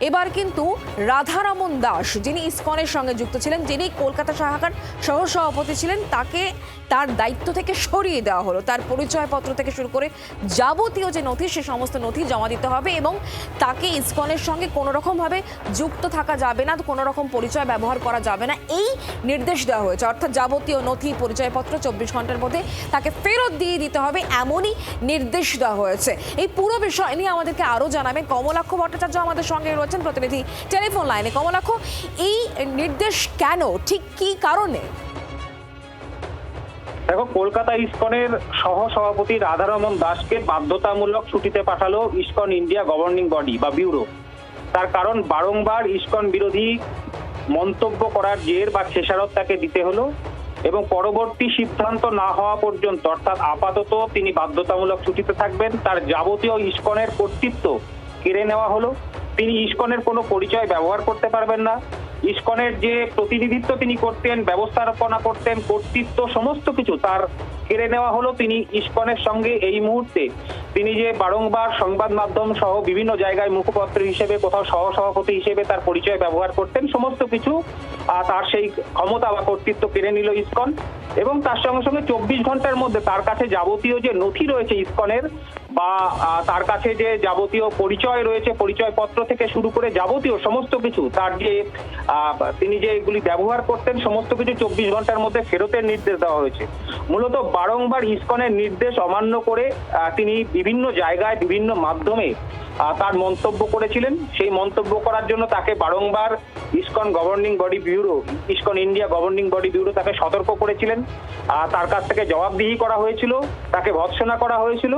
এবার কিন্তু রাধারমন দাস, যিনি ইসকনের সঙ্গে যুক্ত ছিলেন, যিনি কলকাতা শাখার সহসভাপতি ছিলেন, তাকে তার দায়িত্ব থেকে সরিয়ে দেওয়া হলো। তার পরিচয়পত্র থেকে শুরু করে যাবতীয় যে নথি, সে সমস্ত নথি জমা দিতে হবে এবং তাকে ইসকনের সঙ্গে কোনো রকমভাবে যুক্ত থাকা যাবে না, কোনো রকম পরিচয় ব্যবহার করা যাবে না, এই নির্দেশ দেওয়া হয়েছে। অর্থাৎ যাবতীয় নথি, পরিচয়পত্র 24 ঘন্টার মধ্যে তাকে ফেরত দিয়ে দিতে হবে, এমনই নির্দেশ দেওয়া হয়েছে। এই পুরো বিষয় নিয়ে আমাদেরকে আরও জানাবেন কমলাক্ষ ভট্টাচার্য আমাদের সঙ্গে রয়েছেন প্রতিনিধি টেলিফোন লাইনে। কমলাক্ষ, এই নির্দেশ কেন, ঠিক কী কারণে? দেখো, কলকাতা ইসকনের সহসভাপতি রাধারমন দাসকে বাধ্যতামূলক ছুটিতে পাঠালো ইসকন ইন্ডিয়া গভর্নিং বডি বা ব্যুরো। তার কারণ বারংবার ইসকন বিরোধী মন্তব্য করার জের বা খেসারত তাকে দিতে হলো এবং পরবর্তী সিদ্ধান্ত না হওয়া পর্যন্ত, অর্থাৎ আপাতত তিনি বাধ্যতামূলক ছুটিতে থাকবেন। তার যাবতীয় ইসকনের কর্তৃত্ব কেড়ে নেওয়া হলো। তিনি ইসকনের কোনো পরিচয় ব্যবহার করতে পারবেন না। ইসকনের যে প্রতিনিধিত্ব তিনি করতেন, ব্যবস্থাপনা করতেন, কর্তৃত্ব, সমস্ত কিছু তার কেড়ে নেওয়া হলো। তিনি ইসকনের সঙ্গে এই মুহূর্তে তিনি যে বারংবার সংবাদ মাধ্যম সহ বিভিন্ন জায়গায় মুখপত্র হিসেবে, কোথাও সহসভাপতি হিসেবে তার পরিচয় ব্যবহার করতেন, সমস্ত কিছু তার সেই ক্ষমতা বা কর্তৃত্ব কেড়ে নিল ইসকন। এবং তার সঙ্গে সঙ্গে 24 ঘন্টার মধ্যে তার কাছে যাবতীয় যে নথি রয়েছে ইসকনের, বা তার কাছে যে যাবতীয় পরিচয় রয়েছে, পরিচয়পত্র থেকে শুরু করে যাবতীয় সমস্ত কিছু, তার যে তিনি যে এগুলি ব্যবহার করতেন, সমস্ত কিছু 24 ঘন্টার মধ্যে ফেরতের নির্দেশ দেওয়া হয়েছে। মূলত বারংবার ইসকনের নির্দেশ অমান্য করে তিনি বিভিন্ন জায়গায়, বিভিন্ন মাধ্যমে তার মন্তব্য করেছিলেন। সেই মন্তব্য করার জন্য তাকে বারংবার ISKCON governing body bureau, ISKCON India governing body bureau তাকে সতর্ক করেছিলেন। তার কাছ থেকে জবাবদিহি করা হয়েছিল, তাকে ভৎসনা করা হয়েছিল।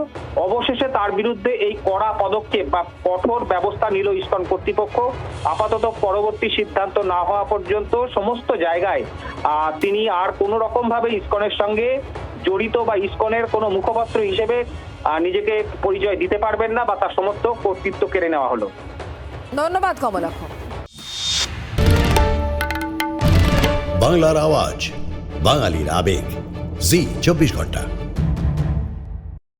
অবশেষে তার বিরুদ্ধে এই কড়া পদক্ষেপ বা কঠোর ব্যবস্থা নিল ইসকন কর্তৃপক্ষ। আপাতত পরবর্তী সিদ্ধান্ত না হওয়া পর্যন্ত সমস্ত জায়গায় তিনি আর কোনো রকম ভাবে ইসকনের সঙ্গে জড়িত বা ইসকনের কোনো মুখপাত্র হিসেবে নিজেকে পরিচয় দিতে পারবেন না, বা তার সমস্ত কর্তৃত্ব কেড়ে নেওয়া হলো। ধন্যবাদ কমলাক্ষ। বাংলার আওয়াজ, বাঙালির আবেগ, জি 24 ঘন্টা।